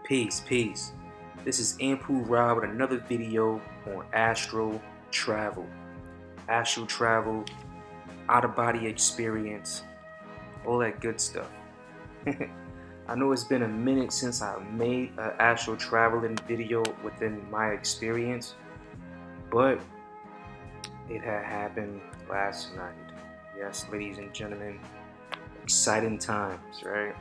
Peace. This is Anpu with another video on astral travel. Astral travel, out of body experience, all that good stuff. I know it's been a minute since I made an astral traveling video within my experience, but it had happened last night. Yes, ladies and gentlemen, exciting times, right?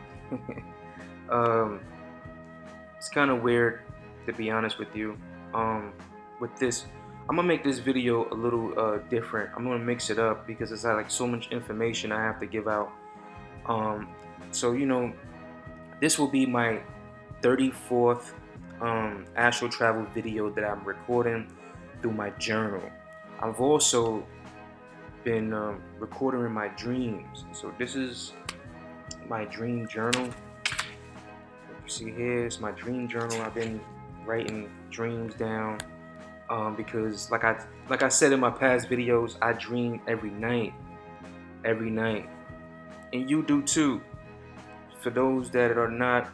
It's kind of weird, to be honest with you. With this, I'm gonna make this video a little different. I'm gonna mix it up because it's like so much information I have to give out. So this will be my 34th astral travel video that I'm recording through my journal. I've also been recording in my dreams. So this is my dream journal. You see here, it's my dream journal. I've been writing dreams down because like I said in my past videos, I dream every night, and you do too. For those that are not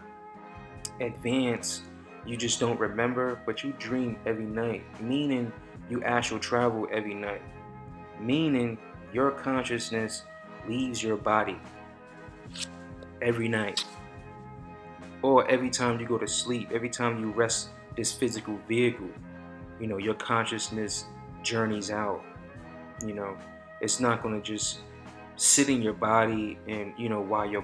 advanced, you just don't remember, but you dream every night, meaning you astral travel every night, meaning your consciousness leaves your body every night, or every time you go to sleep, every time you rest this physical vehicle, your consciousness journeys out. It's not going to just sit in your body and while your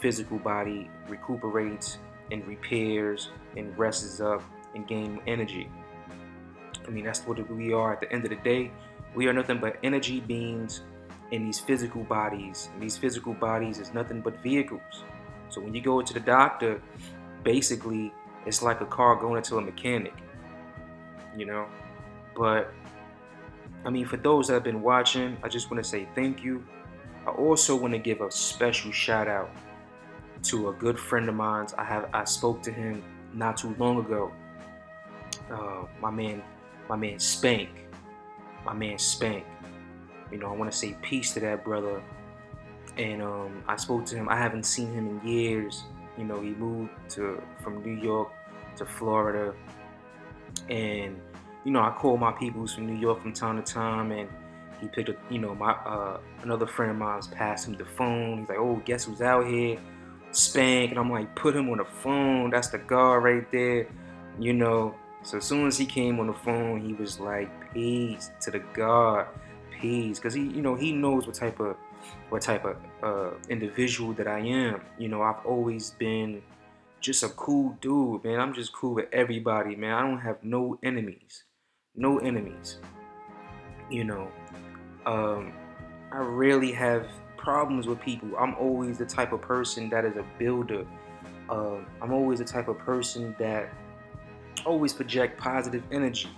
physical body recuperates and repairs and rests up and gain energy. That's what we are. At the end of the day, we are nothing but energy beings in these physical bodies, and these physical bodies is nothing but vehicles. So when you go to the doctor, basically it's like a car going into a mechanic, but for those that have been watching, I just want to say thank you. I also want to give a special shout out to a good friend of mine. I spoke to him not too long ago. My man Spank. I want to say peace to that brother. And I spoke to him. I haven't seen him in years. He moved from New York to Florida, and I call my peoples from New York from time to time, and he picked up. Another friend of mine's passed him the phone. He's like, "Oh, guess who's out here? Spank." And I'm like, "Put him on the phone. That's the guard right there." So as soon as he came on the phone, he was like, "Peace to the God, peace," because he knows what type of individual that I am. I've always been just a cool dude, man. I'm just cool with everybody, man. I don't have no enemies. I rarely have problems with people. I'm always the type of person that is a builder. I'm always the type of person that always project positive energy,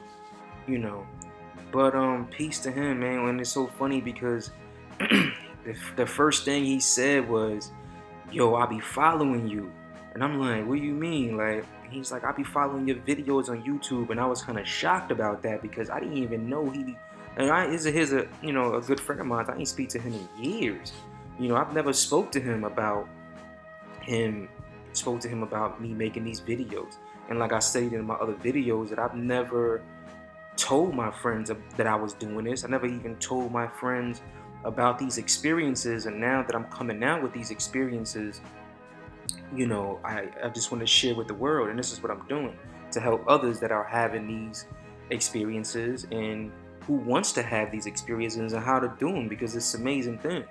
But peace to him, man. And it's so funny because the first thing he said was, "Yo, I'll be following you." And I'm like, "What do you mean?" Like, he's like, "I'll be following your videos on YouTube." And I was kind of shocked about that because I didn't even know he's a good friend of mine. I didn't speak to him in years. I've never spoke to him about me making these videos. And like I stated in my other videos, that I've never told my friends that I was doing this. I never even told my friends about these experiences. And now that I'm coming out with these experiences, I just want to share with the world, and this is what I'm doing to help others that are having these experiences and who wants to have these experiences and how to do them, because it's an amazing thing.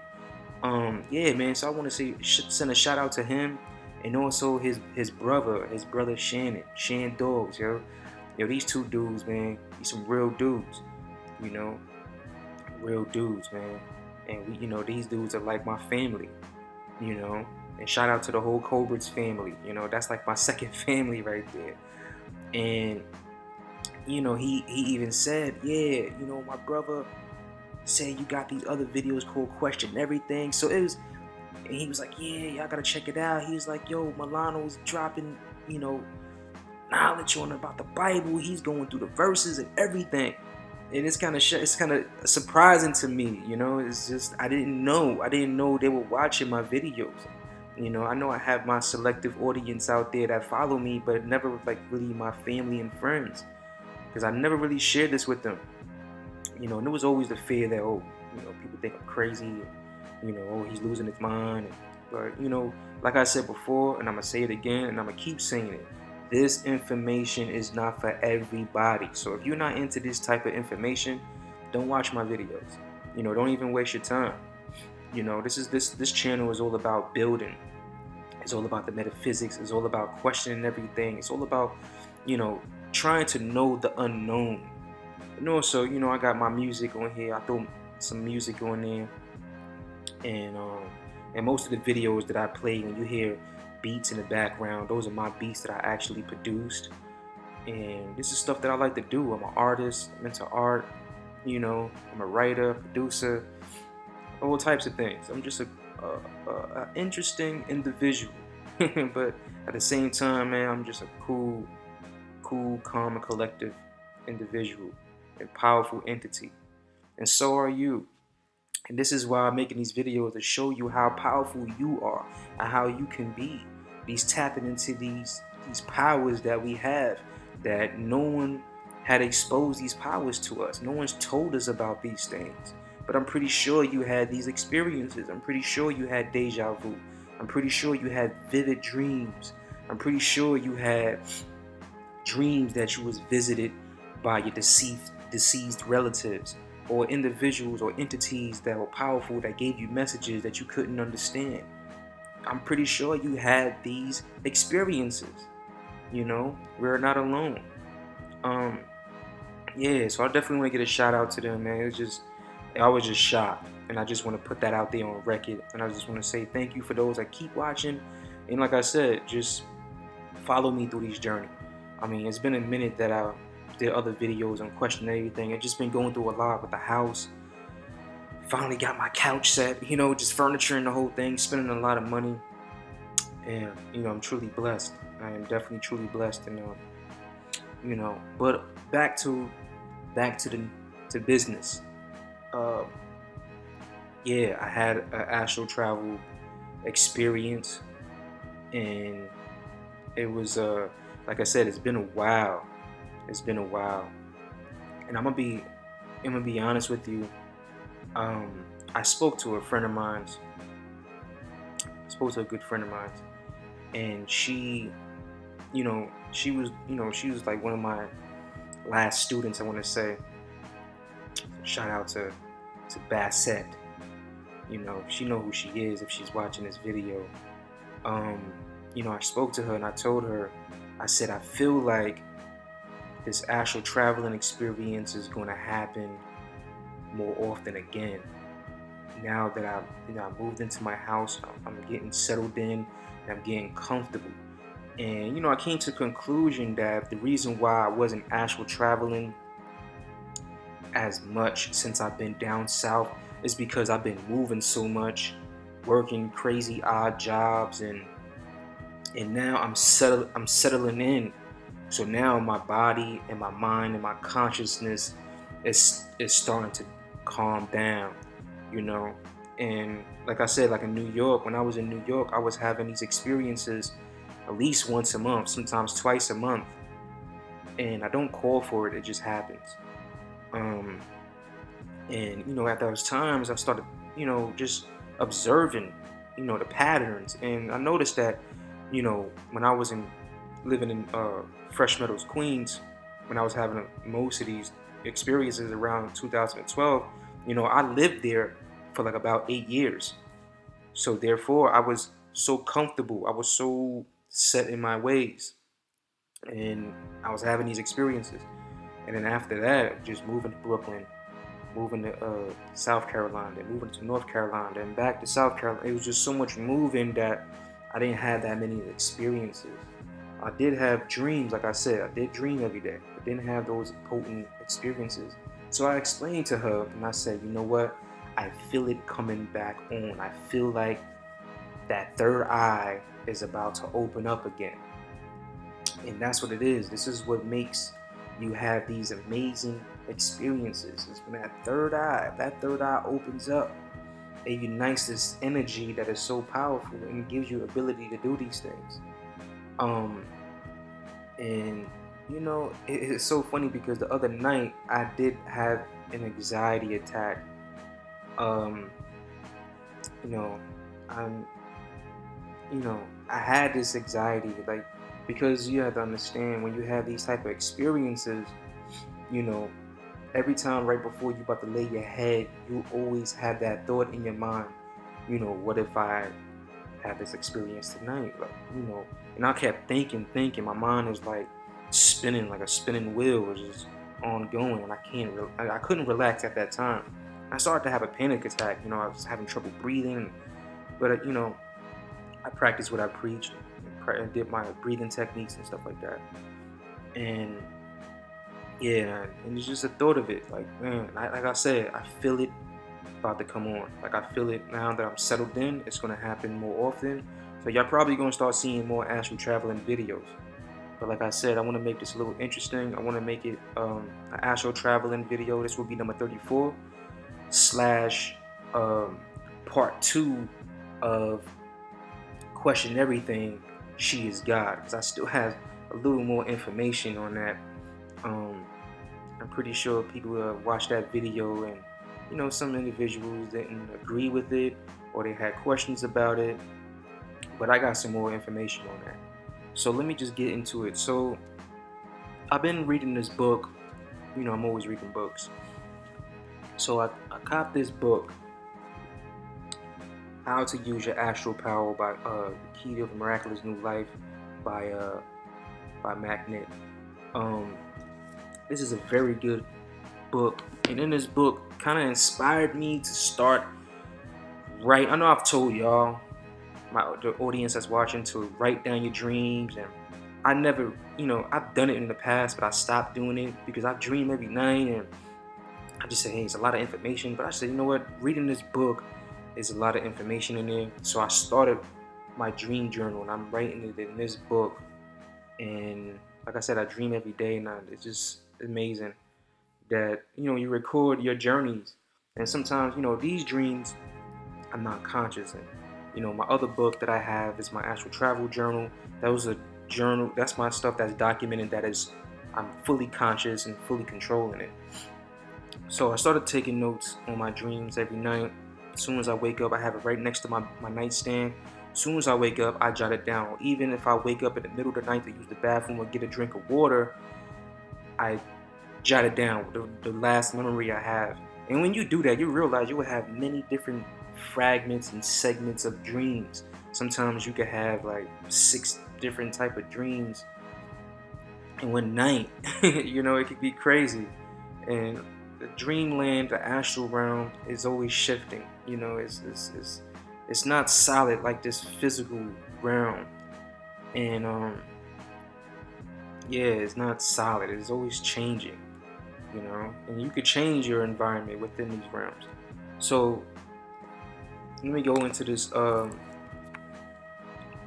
Yeah, man. So I want to send a shout out to him, and also his brother Shan Dogs, these two dudes, man. These some real dudes, real dudes, man. And these dudes are like my family, And shout out to the whole Cobra's family, that's like my second family right there. And he even said, "Yeah, my brother said you got these other videos called Question Everything." So it was, and he was like, "Yeah, y'all gotta check it out." He was like, "Yo, Milano's dropping, knowledge on about the Bible. He's going through the verses and everything." And it's kind of surprising to me, It's just I didn't know they were watching my videos. You know, I know I have my selective audience out there that follow me, but never like really my family and friends, because I never really shared this with them. You know, and there was always the fear that, oh, you know, people think I'm crazy, you know, oh, he's losing his mind. But, you know, like I said before, and I'm going to say it again, and I'm going to keep saying it, this information is not for everybody. So if you're not into this type of information, don't watch my videos. You know, don't even waste your time. You know, this channel is all about building. It's all about the metaphysics. It's all about questioning everything. It's all about, you know, trying to know the unknown. You know, so, you know, I got my music on here. I throw some music on there, and most of the videos that I play, when you hear beats in the background, those are my beats that I actually produced. And this is stuff that I like to do. I'm an artist. I'm into art. You know, I'm a writer, producer, all types of things. I'm just a interesting individual, but at the same time, man, I'm just a cool, calm, and collective individual and powerful entity. And so are you. And this is why I'm making these videos, to show you how powerful you are and how you can be. These tapping into these powers that we have, that no one had exposed these powers to us. No one's told us about these things. But I'm pretty sure you had these experiences. I'm pretty sure you had deja vu. I'm pretty sure you had vivid dreams. I'm pretty sure you had dreams that you was visited by your deceased relatives, or individuals or entities that were powerful, that gave you messages that you couldn't understand. I'm pretty sure you had these experiences. You know, we're not alone. Um, yeah, so I definitely want to get a shout out to them, man. I was just shocked, and I just want to put that out there on record. And I just want to say thank you for those that keep watching, and like I said, just follow me through this journey. I mean, it's been a minute that I did other videos on questioning everything. I've just been going through a lot with the house. Finally got my couch set, you know, just furniture and the whole thing, spending a lot of money. And, you know, I'm truly blessed. I am definitely truly blessed. And, you know, but back to business. Uh, yeah, I had an astral travel experience, and it was, like I said, it's been a while. It's been a while, and I'm gonna be honest with you. I spoke to a friend of mine. Spoke to a good friend of mine, and she, she was like one of my last students, I want to say. Shout out to Bassett. You know, she know who she is if she's watching this video. I spoke to her and I told her, I said, I feel like this astral traveling experience is going to happen more often again. Now that I moved into my house, I'm getting settled in, and I'm getting comfortable. And I came to the conclusion that the reason why I wasn't astral traveling as much since I've been down south is because I've been moving so much, working crazy odd jobs, and now I'm settling in. So now my body and my mind and my consciousness is starting to calm down, And like I said, like in New York, when I was in New York, I was having these experiences at least once a month, sometimes twice a month. And I don't call for it, it just happens. And at those times I started, just observing, the patterns. And I noticed that, when I was living in Fresh Meadows, Queens, when I was having most of these experiences around 2012, I lived there for like about 8 years. So therefore I was so comfortable, I was so set in my ways, and I was having these experiences. And then after that, just moving to Brooklyn, moving to South Carolina, then moving to North Carolina, then back to South Carolina. It was just so much moving that I didn't have that many experiences. I did have dreams, like I said, I did dream every day, but didn't have those potent experiences. So I explained to her, and I said, you know what? I feel it coming back on. I feel like that third eye is about to open up again. And that's what it is. This is what makes you have these amazing experiences. It's when that third eye opens up. it unites this energy that is so powerful and gives you ability to do these things. Um, and it's so funny because the other night I did have an anxiety attack. Um, you know, I'm, I had this anxiety, like, because you have to understand when you have these type of experiences, you know, every time right before you about to lay your head, you always have that thought in your mind. What if I have this experience tonight? Like, and I kept thinking. My mind is like spinning like a spinning wheel, is just ongoing, and I couldn't relax at that time. I started to have a panic attack. I was having trouble breathing, but I practiced what I preached and did my breathing techniques and stuff like that. And yeah, and it's just a thought of it. Like, man, like I said, I feel it about to come on. Like, I feel it now that I'm settled in. It's gonna happen more often. So y'all probably gonna start seeing more astral traveling videos. But like I said, I want to make this a little interesting. I want to make it an astral traveling video. This will be number 34 slash part 2 of Question Everything, She is God, because I still have a little more information on that. I'm pretty sure people watched that video, and some individuals didn't agree with it or they had questions about it, but I got some more information on that. So let me just get into it. So I've been reading this book. I'm always reading books. So I copped this book, How to Use Your Astral Power by The Key to a Miraculous New Life by Magnet. This is a very good book, and in this book kind of inspired me to start I know I've told y'all, the audience that's watching, to write down your dreams, and I never, I've done it in the past, but I stopped doing it because I dream every night, and I just say, hey, it's a lot of information. But I said, you know what, reading this book is a lot of information in there. So I started my dream journal, and I'm writing it in this book. And like I said, I dream every day, and it's just amazing that you record your journeys. And sometimes these dreams, I'm not conscious. And my other book that I have is my Astral Travel Journal. That was a journal. That's my stuff that's documented. I'm fully conscious and fully controlling it. So I started taking notes on my dreams every night. As soon as I wake up, I have it right next to my nightstand. As soon as I wake up, I jot it down. Even if I wake up in the middle of the night to use the bathroom or get a drink of water, I jot it down, the last memory I have. And when you do that, you realize you will have many different fragments and segments of dreams. Sometimes you could have like 6 different type of dreams in one night. It could be crazy. And the dreamland, the astral realm, is always shifting. It's not solid like this physical realm. And it's not solid. It's always changing. And you could change your environment within these realms. So let me go into this.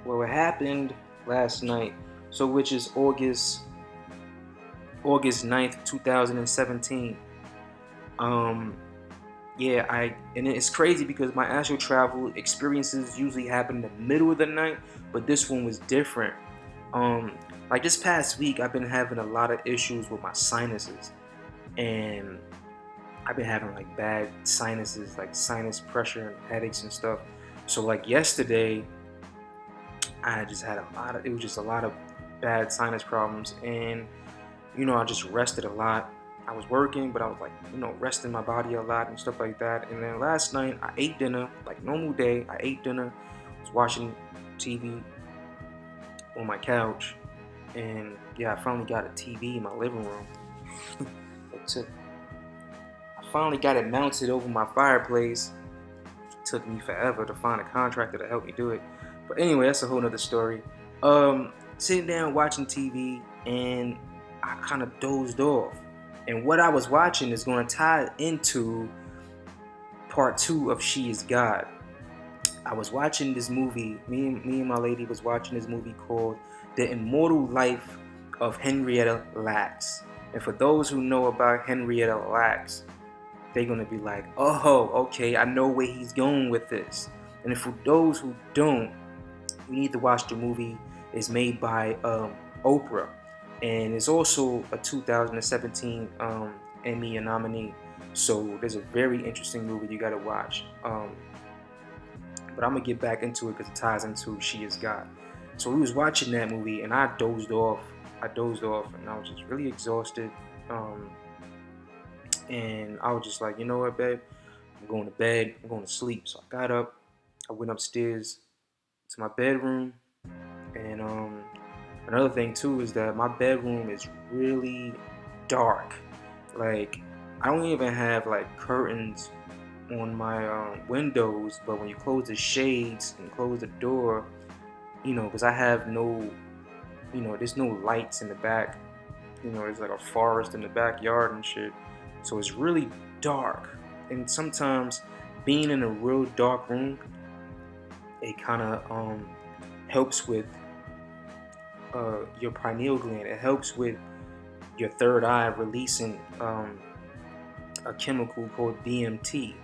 What happened last night? So, which is August 9th, 2017. And it's crazy because my astral travel experiences usually happen in the middle of the night, but this one was different. Like this past week, I've been having a lot of issues with my sinuses, and I've been having like bad sinuses, like sinus pressure and headaches and stuff. So like yesterday, I just had it was just a lot of bad sinus problems, and I just rested a lot. I was working, but I was like, resting my body a lot and stuff like that. And then last night, I ate dinner, like normal day. I ate dinner, was watching TV on my couch, and I finally got a TV in my living room. I finally got it mounted over my fireplace. It took me forever to find a contractor to help me do it. But anyway, that's a whole nother story. Sitting down watching TV, and I kind of dozed off. And what I was watching is going to tie into part 2 of She is God. I was watching this movie. Me and my lady was watching this movie called The Immortal Life of Henrietta Lacks. And for those who know about Henrietta Lacks, they're gonna be like, oh, okay, I know where he's going with this. And for those who don't, you need to watch the movie. It's made by Oprah, and it's also a 2017 Emmy nominee. So there's a very interesting movie you gotta watch. But I'm gonna get back into it because it ties into She Is God. So we was watching that movie, and I dozed off. And I was just really exhausted. And I was just like, you know what, babe? I'm going to bed. I'm going to sleep. So I got up. I went upstairs to my bedroom. And another thing too is that my bedroom is really dark. Like, I don't even have like curtains on my windows, but when you close the shades and close the door, because I have no, there's no lights in the back. There's like a forest in the backyard and shit. So it's really dark. And sometimes being in a real dark room, it kind of helps with your pineal gland. It helps with your third eye releasing a chemical called DMT.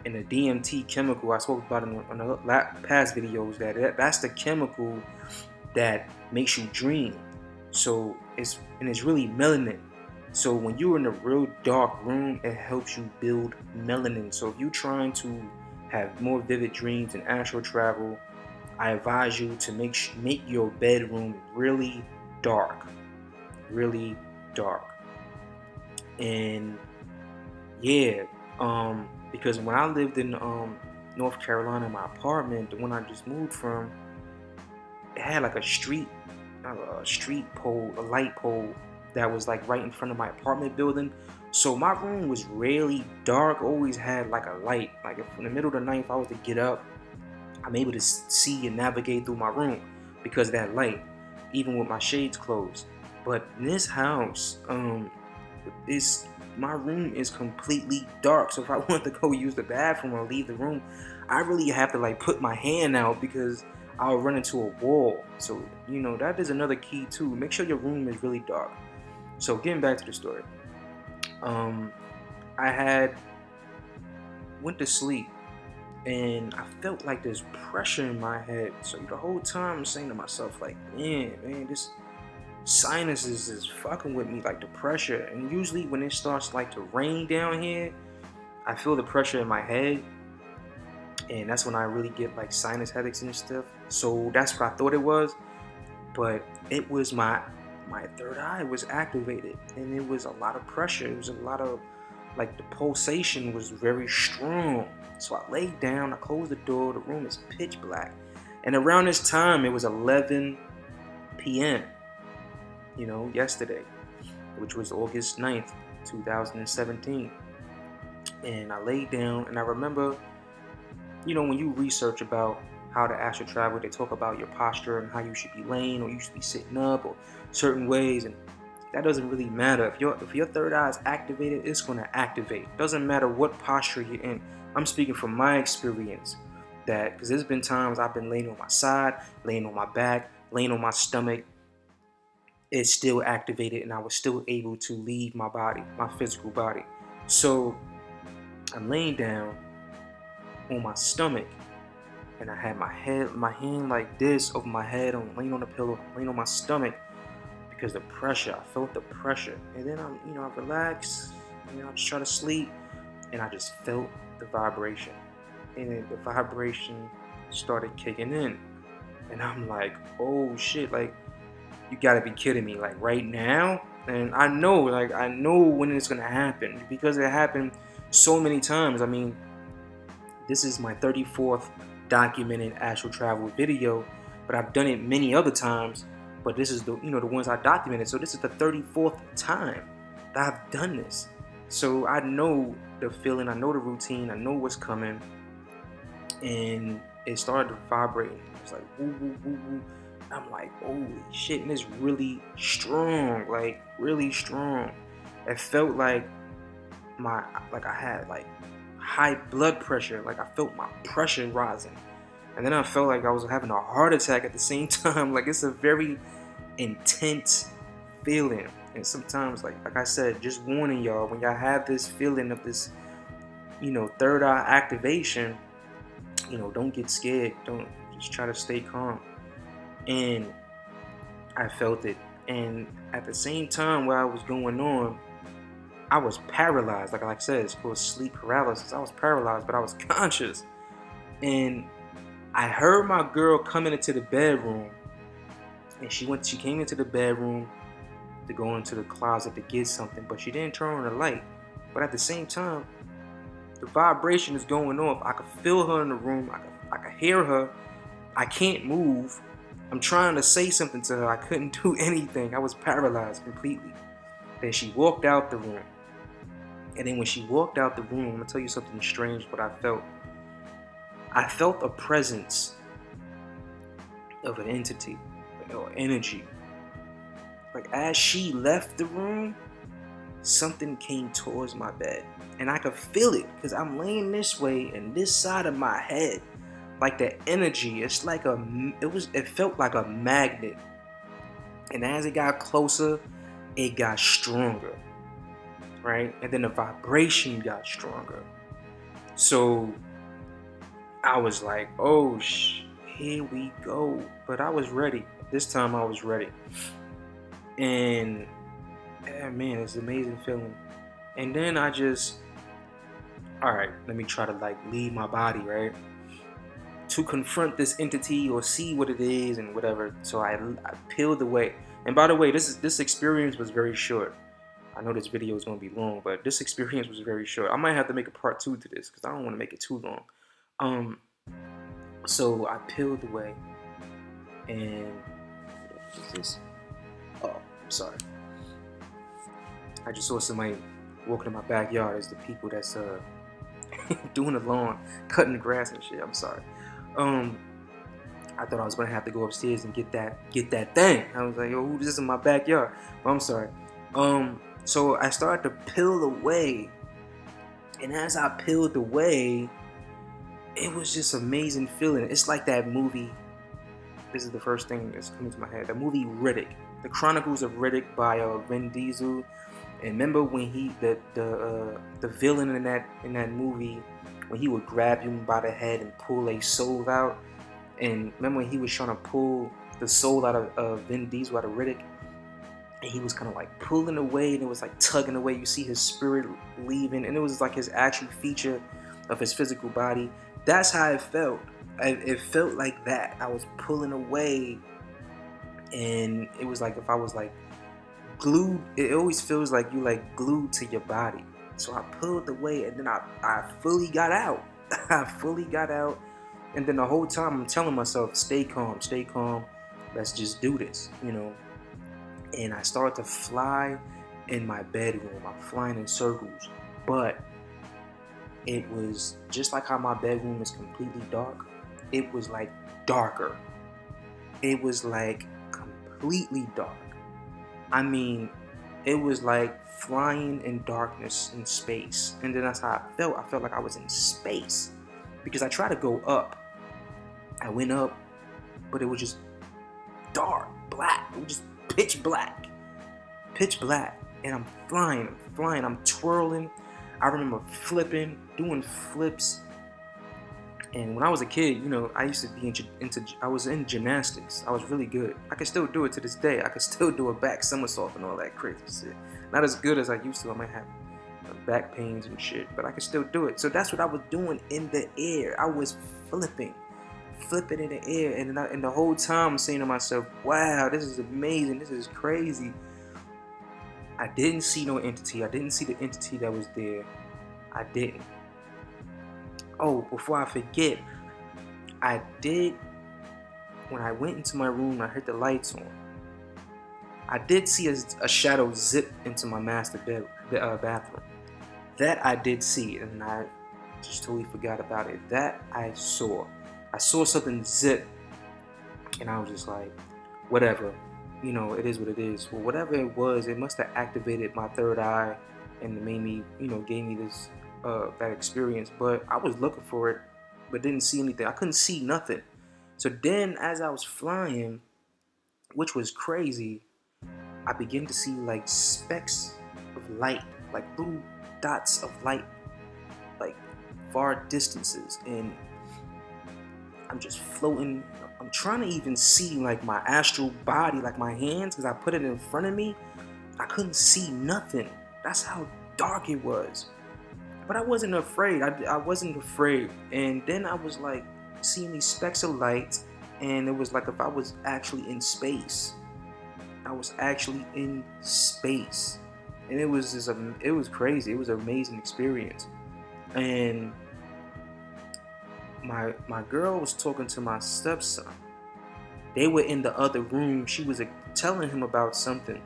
And the DMT chemical, I spoke about in the past videos, that's the chemical that makes you dream. So it's really melanin. So when you're in a real dark room, it helps you build melanin. So if you're trying to have more vivid dreams and astral travel, I advise you to make your bedroom really dark. Really dark. And yeah, because when I lived in North Carolina, my apartment, the one I just moved from, it had like a street pole, a light pole that was like right in front of my apartment building. So my room was really dark, always had like a light. Like if in the middle of the night, if I was to get up, I'm able to see and navigate through my room because of that light, even with my shades closed. But in this house, my room is completely dark. So if I want to go use the bathroom or leave the room, I really have to like put my hand out because I'll run into a wall. So that is another key too. Make sure your room is really dark. So getting back to the story, I went to sleep and I felt like there's pressure in my head. So the whole time I'm saying to myself like, man, this sinuses is fucking with me, like the pressure. And usually when it starts like to rain down here, I feel the pressure in my head, and that's when I really get like sinus headaches and stuff. So that's what I thought it was, but it was my third eye was activated, and it was a lot of pressure. It was a lot of like the pulsation was very strong. So I laid down, I closed the door, the room is pitch black. And around this time, it was 11 p.m., yesterday, which was August 9th, 2017. And I laid down, and I remember, when you research about how to astral travel, they talk about your posture and how you should be laying or you should be sitting up or certain ways, and that doesn't really matter. If your third eye is activated, it's going to activate. Doesn't matter what posture you're in. I'm speaking from my experience, that because there's been times I've been laying on my side, laying on my back, laying on my stomach, it's still activated, and I was still able to leave my body, my physical body. So I'm laying down on my stomach, and I had my hand like this over my head. I'm laying on the pillow, laying on my stomach because the pressure. I felt the pressure, and then I relaxed. I just try to sleep, and I just felt the vibration, and then the vibration started kicking in, and I'm like, oh shit, like you gotta be kidding me, like right now. And I know when it's gonna happen because it happened so many times. I mean, this is my 34th documented astral travel video, but I've done it many other times, but this is the ones I documented. So this is the 34th time that I've done this. So I know the feeling, I know the routine, I know what's coming, and it started to vibrate. It's like woo woo woo woo. I'm like, holy shit, and it's really strong, like really strong. It felt like I had like high blood pressure, like I felt my pressure rising, and then I felt like I was having a heart attack at the same time. Like it's a very intense feeling. And sometimes, like I said, just warning y'all, when y'all have this feeling of this third eye activation, don't get scared. Don't just try to stay calm. And I felt it. And at the same time while it was going on, I was paralyzed. Like I said, it's called sleep paralysis. I was paralyzed, but I was conscious. And I heard my girl coming into the bedroom. And she came into the bedroom to go into the closet to get something, but she didn't turn on the light. But at the same time, the vibration is going off. I could feel her in the room. I could hear her. I can't move. I'm trying to say something to her. I couldn't do anything. I was paralyzed completely. Then she walked out the room. And then when she walked out the room, I'm going to tell you something strange what I felt. I felt a presence of an entity or energy. Like as she left the room, something came towards my bed. And I could feel it because I'm laying this way and this side of my head, like the energy, it felt like a magnet. And as it got closer, it got stronger, right? And then the vibration got stronger. So I was like, oh, here we go. But I was ready. This time I was ready. And yeah, man, it's an amazing feeling. And then I just, all right, let me try to leave my body, right? To confront this entity or see what it is and whatever. So I peeled away. And by the way, this experience was very short. I know this video is going to be long, but this experience was very short. I might have to make a part 2 to this because I don't want to make it too long. So I peeled away, and what is this? Oh, I'm sorry. I just saw somebody walking in my backyard. It's the people that's doing the lawn, cutting the grass and shit. I'm sorry. I thought I was gonna have to go upstairs and get that thing. I was like, yo, this is in my backyard. But I'm sorry. So I started to peel away, and as I peeled away, it was just amazing feeling. It's like that movie. This is the first thing that's coming to my head. The movie Riddick, The Chronicles of Riddick by Vin Diesel. And remember when the villain in that movie, when he would grab him by the head and pull a soul out. And remember when he was trying to pull the soul out of Vin Diesel, out of Riddick, and he was kind of like pulling away, and it was like tugging away. You see his spirit leaving, and it was like his actual feature of his physical body. That's how it felt. It felt like that. I was pulling away, and it was like if I was like glued. It always feels like you like glued to your body. So I pulled away, and then I fully got out. I fully got out, and then the whole time I'm telling myself, stay calm, stay calm. Let's just do this, And I started to fly in my bedroom. I'm flying in circles, but it was just like how my bedroom is completely dark. It was like darker. It was like completely dark. I mean, it was like flying in darkness in space. And then that's how I felt. I felt like I was in space because I tried to go up. I went up, but it was just dark, black. It was just pitch black. Pitch black. And I'm flying, I'm twirling. I remember flipping, doing flips. And when I was a kid, I used to be I was in gymnastics. I was really good. I can still do it to this day. I can still do a back somersault and all that crazy shit. Not as good as I used to. I might have back pains and shit, but I can still do it. So that's what I was doing in the air. I was flipping in the air. And the whole time I'm saying to myself, wow, this is amazing. This is crazy. I didn't see no entity. I didn't see the entity that was there. I didn't. Oh, before I forget, when I went into my room, I heard the lights on. I did see a shadow zip into my master bathroom. That I did see, and I just totally forgot about it. That I saw. I saw something zip, and I was just like, whatever. It is what it is. Well, whatever it was, it must have activated my third eye and made me, gave me this that experience. But I was looking for it, but didn't see anything. I couldn't see nothing. So then as I was flying, which was crazy, I began to see specks of light, little dots of light, far distances, and I'm just floating. I'm trying to even see like my astral body, like my hands, because I put it in front of me. I couldn't see nothing. That's how dark it was. But I wasn't afraid. I wasn't afraid. And then I was like seeing these specks of light, and it was like if I was actually in space. I was actually in space, and it was crazy. It was an amazing experience. And my girl was talking to my stepson. They were in the other room. She was telling him about something,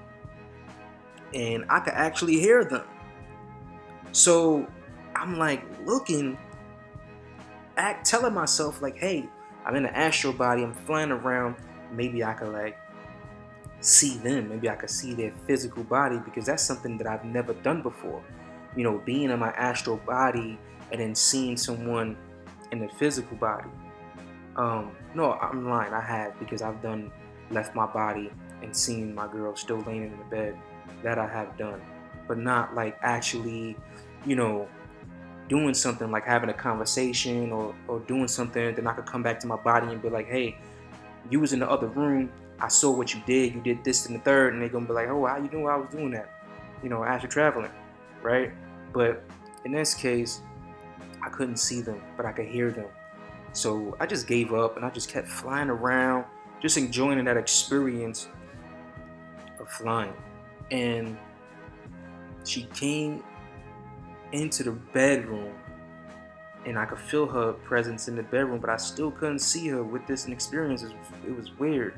and I could actually hear them. So I'm like looking, telling myself like, hey, I'm in an astral body. I'm flying around. Maybe I could like see them. Maybe I could see their physical body, because that's something that I've never done before. You know, being in my astral body and then seeing someone in the physical body. No, I'm lying. I have, because I've left my body and seen my girl still laying in the bed. That I have done, but not like actually, doing something like having a conversation or doing something. Then I could come back to my body and be like, hey, you was in the other room. I saw what you did. You did this and the third, and they're gonna be like, oh, how you doing? I was doing that, after traveling, right? But in this case, I couldn't see them, but I could hear them. So I just gave up and I just kept flying around, just enjoying that experience of flying. And she came into the bedroom, and I could feel her presence in the bedroom, but I still couldn't see her with this experience. It was weird.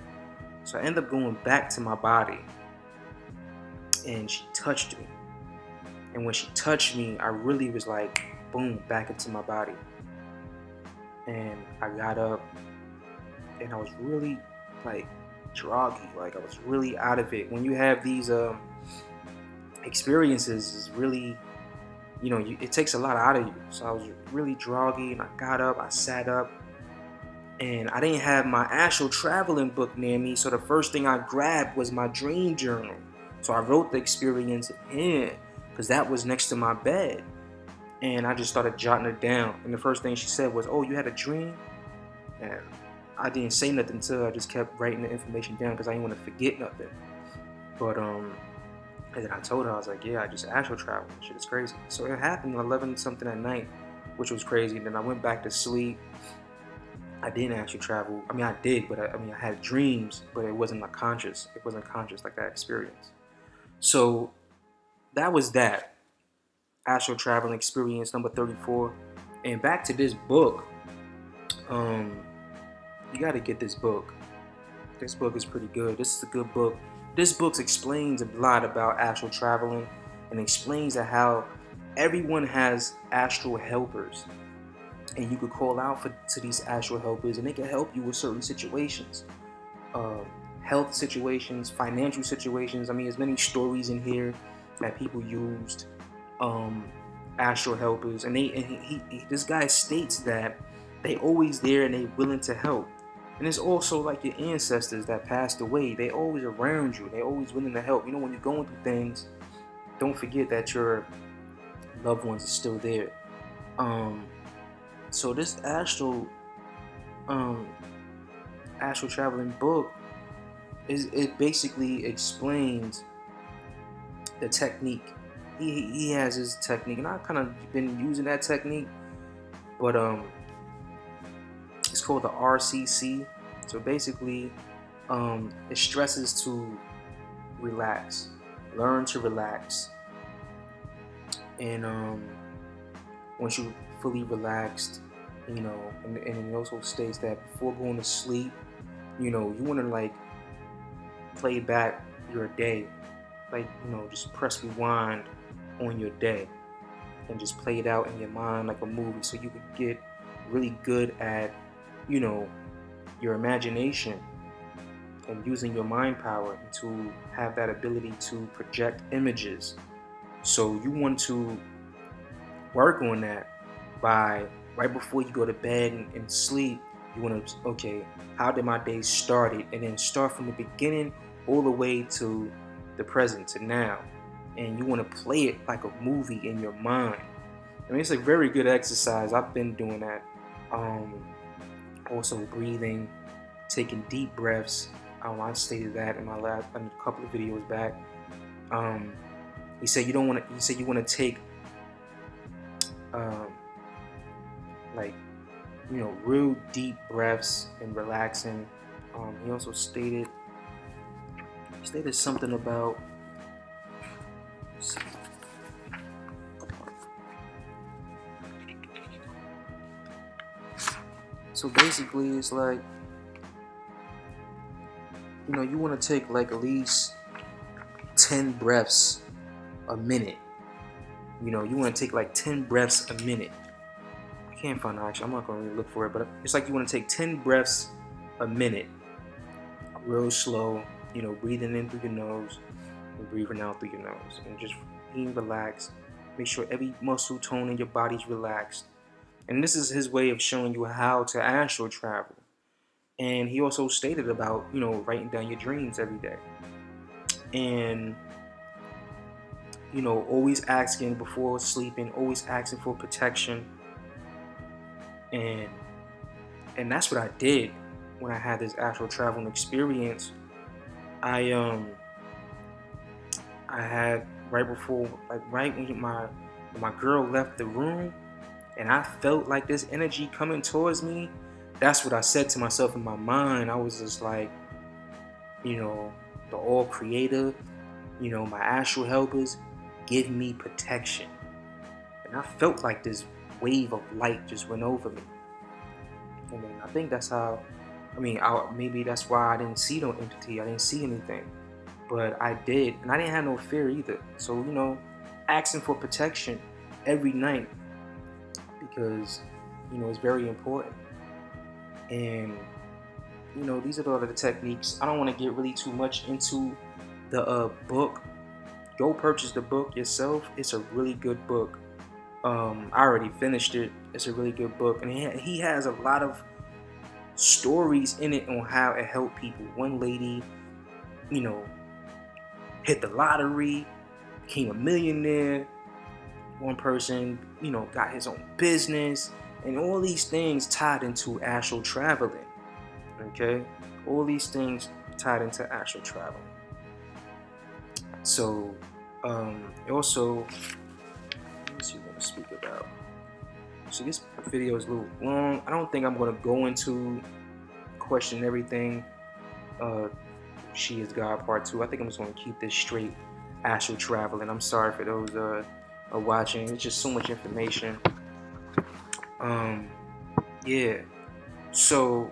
So I ended up going back to my body, and she touched me. And when she touched me, I really was like, boom, back into my body. And I got up, and I was really like droggy, like I was really out of it. When you have these experiences, is really, it takes a lot out of you. So I was really droggy, and I got up, I sat up, and I didn't have my actual traveling book near me. So the first thing I grabbed was my dream journal. So I wrote the experience in here, because that was next to my bed. And I just started jotting it down. And the first thing she said was, oh, you had a dream? And I didn't say nothing until I just kept writing the information down, because I didn't want to forget nothing. But and then I told her, I was like, yeah, I just astral traveled. Shit is crazy. So it happened 11 something at night, which was crazy. And then I went back to sleep. I didn't actually travel. I mean, I did, but I had dreams, but it wasn't like conscious. It wasn't conscious like that experience. So that was that astral traveling experience number 34. And back to this book. You got to get this book. This book is pretty good. This is a good book. This book explains a lot about astral traveling, and explains how everyone has astral helpers, and you could call out to these astral helpers, and they can help you with certain situations, health situations, financial situations. I mean, there's many stories in here that people used astral helpers, and this guy states that they always there and they willing to help. And it's also like your ancestors that passed away. They always around you. They always willing to help. When you're going through things, don't forget that your loved ones are still there. So this astral traveling book it basically explains the technique. He has his technique, and I've kind of been using that technique, but it's called the RCC. So basically, it stresses to relax, learn to relax, and once you're fully relaxed, and it also states that before going to sleep, you want to like play back your day, like just press rewind on your day and just play it out in your mind like a movie, so you could get really good at your imagination and using your mind power to have that ability to project images. So you want to work on that by right before you go to bed and sleep. You want to, okay, how did my day started, and then start from the beginning all the way to the present, to now. And you want to play it like a movie in your mind. I mean, it's a very good exercise. I've been doing that. Also breathing, taking deep breaths. I stated that in my last, a couple of videos back. He said you don't want to. He said you want to take, um, like, real deep breaths and relaxing. He also stated something about. So basically, it's like, you want to take like at least 10 breaths a minute. You want to take like 10 breaths a minute. I can't find it actually. I'm not going to really look for it, but it's like you want to take 10 breaths a minute, real slow. Breathing in through your nose and breathing out through your nose, and just being relaxed. Make sure every muscle tone in your body's relaxed. And this is his way of showing you how to astral travel. And he also stated about, writing down your dreams every day. And, always asking before sleeping, always asking for protection. And that's what I did when I had this astral traveling experience. I had right when my girl left the room, and I felt like this energy coming towards me. That's what I said to myself in my mind. I was just like, the all creator, my astral helpers, give me protection. And I felt like this wave of light just went over me. And then I think that's how, maybe that's why I didn't see no entity. I didn't see anything. But I did. And I didn't have no fear either. So, asking for protection every night, because, it's very important. And, these are all of the techniques. I don't want to get really too much into the book. Go purchase the book yourself. It's a really good book. I already finished it. It's a really good book. And he has a lot of stories in it on how it helped people. One lady, hit the lottery, became a millionaire. One person, got his own business. And all these things tied into astral traveling. Okay? All these things tied into astral traveling. So, also, let me see what I'm going to speak about. So this video is a little long. I don't think I'm going to go into question everything. She is God part 2. I think I'm just going to keep this straight astral traveling. I'm sorry for those are watching. It's just so much information. Yeah. So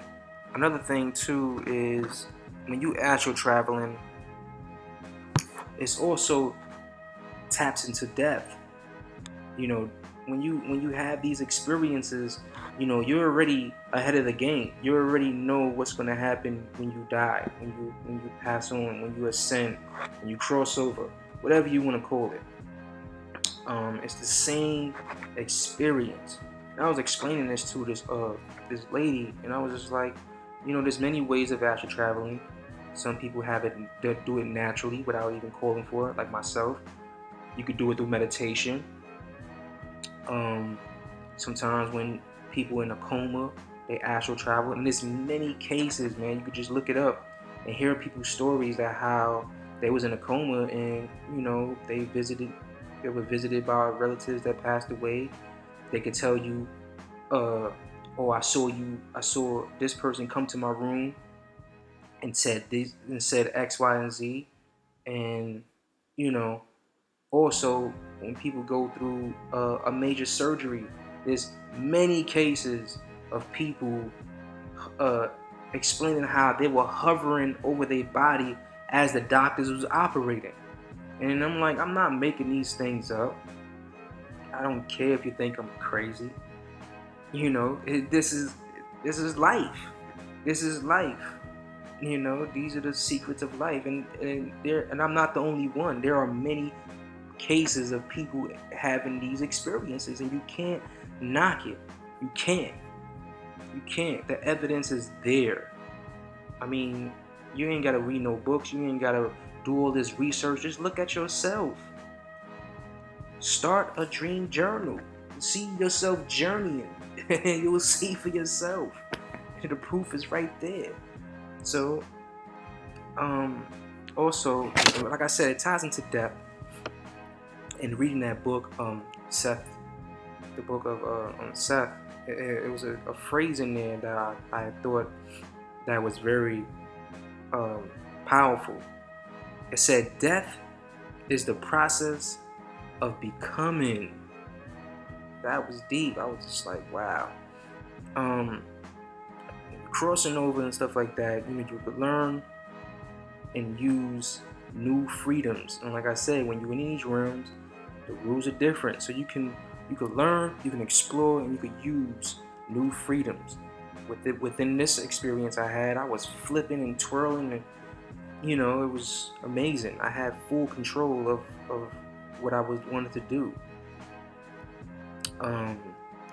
another thing too is when you astral traveling, it's also taps into death. When you have these experiences, you're already ahead of the game. You already know what's going to happen when you die, when you pass on, when you ascend, when you cross over, whatever you want to call it. It's the same experience. And I was explaining this to this lady, and I was just like, there's many ways of astral traveling. Some people do it naturally without even calling for it, like myself. You could do it through meditation. Sometimes when people in a coma, they astral travel, and there's many cases, man. You could just look it up and hear people's stories that how they was in a coma, and they were visited by relatives that passed away. They could tell you, I saw this person come to my room and said X, Y, and Z. And also when people go through a major surgery, there's many cases of people explaining how they were hovering over their body as the doctors was operating. And I'm like, I'm not making these things up. I don't care if you think I'm crazy. This is life. This is life. These are the secrets of life, and I'm not the only one. There are many cases of people having these experiences, and you can't knock it. You can't. The evidence is there. You ain't gotta read no books. You ain't gotta do all this research. Just look at yourself. Start a dream journal. See yourself journeying. You will see for yourself. The proof is right there. So, also, like I said, it ties into depth. And reading that book, Seth, the book of Seth, it was a phrase in there that I thought that was very powerful. It said, "Death is the process of becoming." That was deep. I was just like, wow. Crossing over and stuff like that, you could learn and use new freedoms. And like I said, when you're in these realms, the rules are different. So you can learn, you can explore, and you could use new freedoms. Within this experience I had, I was flipping and twirling, and it was amazing. I had full control of what I wanted to do.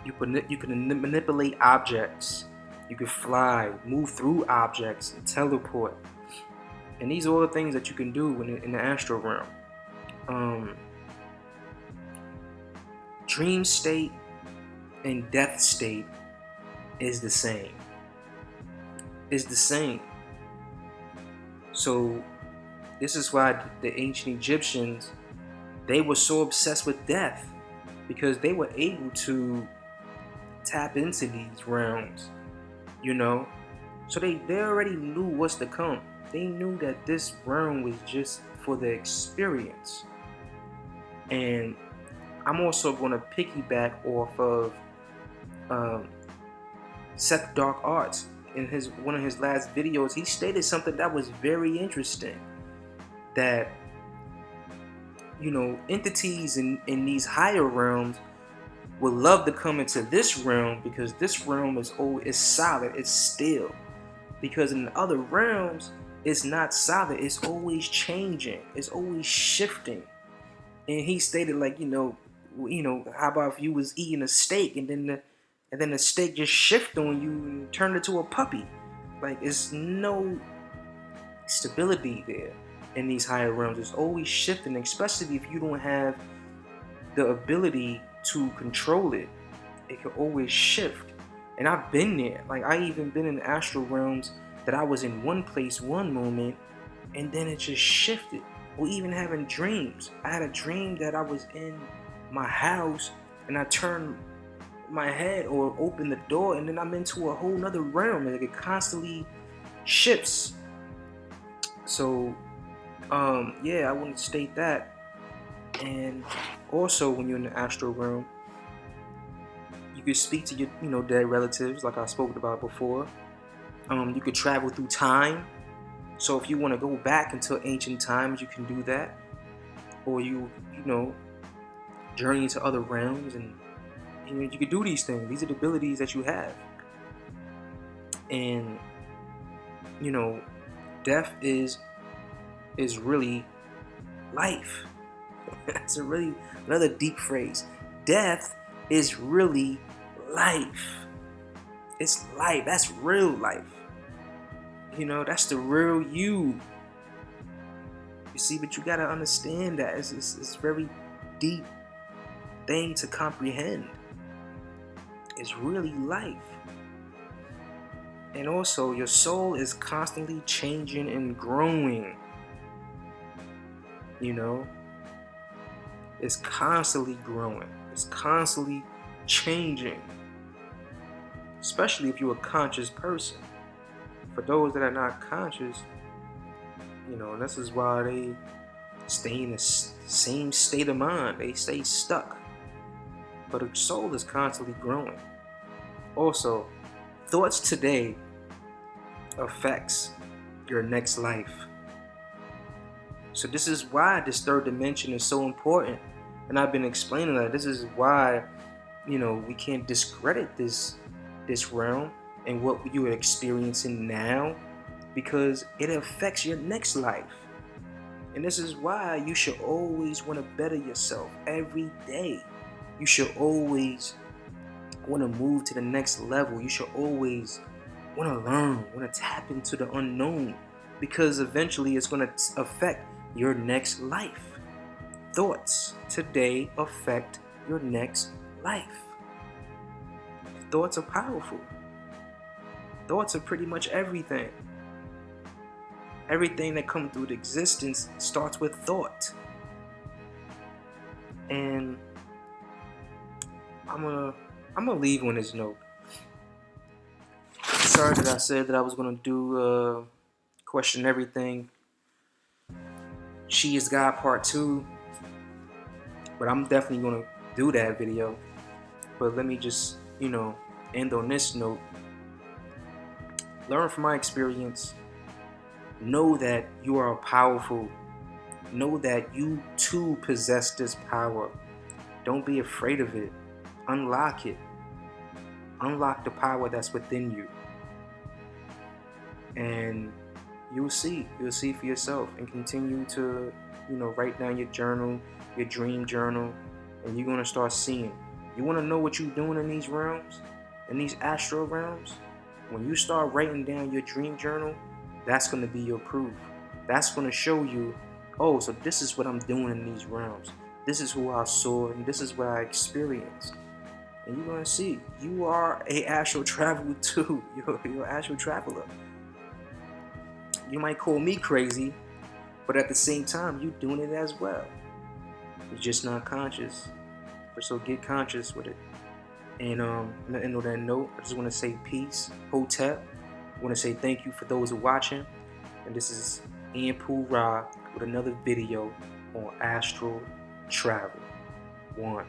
You can manipulate objects. You can fly, move through objects, and teleport. And these are all the things that you can do in the astral realm. Dream state and death state is the same. It's the same. So this is why the ancient Egyptians, they were so obsessed with death, because they were able to tap into these realms, So they already knew what's to come. They knew that this realm was just for the experience. And I'm also going to piggyback off of Seth Dark Arts. In one of his last videos, he stated something that was very interesting. That entities in these higher realms would love to come into this realm, because this realm is solid, it's still. Because in the other realms, it's not solid, it's always changing, it's always shifting. And he stated, like, how about if you was eating a steak and then the steak just shift on you and turn into a puppy? Like, it's no stability there in these higher realms. It's always shifting, especially if you don't have the ability to control it. It can always shift. And I've been there. Like, I even been in the astral realms that I was in one place one moment, and then it just shifted. Or even having dreams. I had a dream that I was in my house, and I turned my head or opened the door, and then I'm into a whole nother realm, and it constantly shifts. So I want to state that. And also, when you're in the astral realm, you could speak to your dead relatives, like I spoke about before. You could travel through time. So if you want to go back into ancient times, you can do that. Or you journey into other realms, and you could do these things. These are the abilities that you have. And death is really life. That's another deep phrase. Death is really life. It's life. That's real life. That's the real you. You see, but you gotta understand that it's very deep thing to comprehend. It's really life. And also, your soul is constantly changing and growing. It's constantly growing. It's constantly changing. Especially if you're a conscious person. For those that are not conscious, this is why they stay in the same state of mind. They stay stuck. But the soul is constantly growing. Also, thoughts today affects your next life. So this is why this third dimension is so important. And I've been explaining that. This is why, we can't discredit this realm and what you are experiencing now, because it affects your next life. And this is why you should always want to better yourself every day. You should always want to move to the next level. You should always want to learn, want to tap into the unknown, because eventually it's going to affect your next life. Thoughts today affect your next life. Thoughts are powerful. Thoughts are pretty much everything. Everything that comes through existence starts with thought. And I'm gonna leave on this note. Sorry that I said that I was gonna do question everything. She is God Part 2. But I'm definitely gonna do that video. But let me just, end on this note. Learn from my experience. Know that you are powerful. Know that you too possess this power. Don't be afraid of it. Unlock it. Unlock the power that's within you. And you'll see for yourself, and continue to, write down your journal, your dream journal, and you're going to start seeing. You want to know what you're doing in these realms, in these astral realms? When you start writing down your dream journal, that's going to be your proof. That's going to show you, oh, so this is what I'm doing in these realms. This is who I saw, and this is what I experienced. And you're going to see, you are a astral traveler too. You're an astral traveler. You might call me crazy, but at the same time, you're doing it as well. You're just not conscious. So get conscious with it. And on that note, I just want to say peace, Hotep. I want to say thank you for those who are watching. And this is Anpu with another video on astral travel. 1.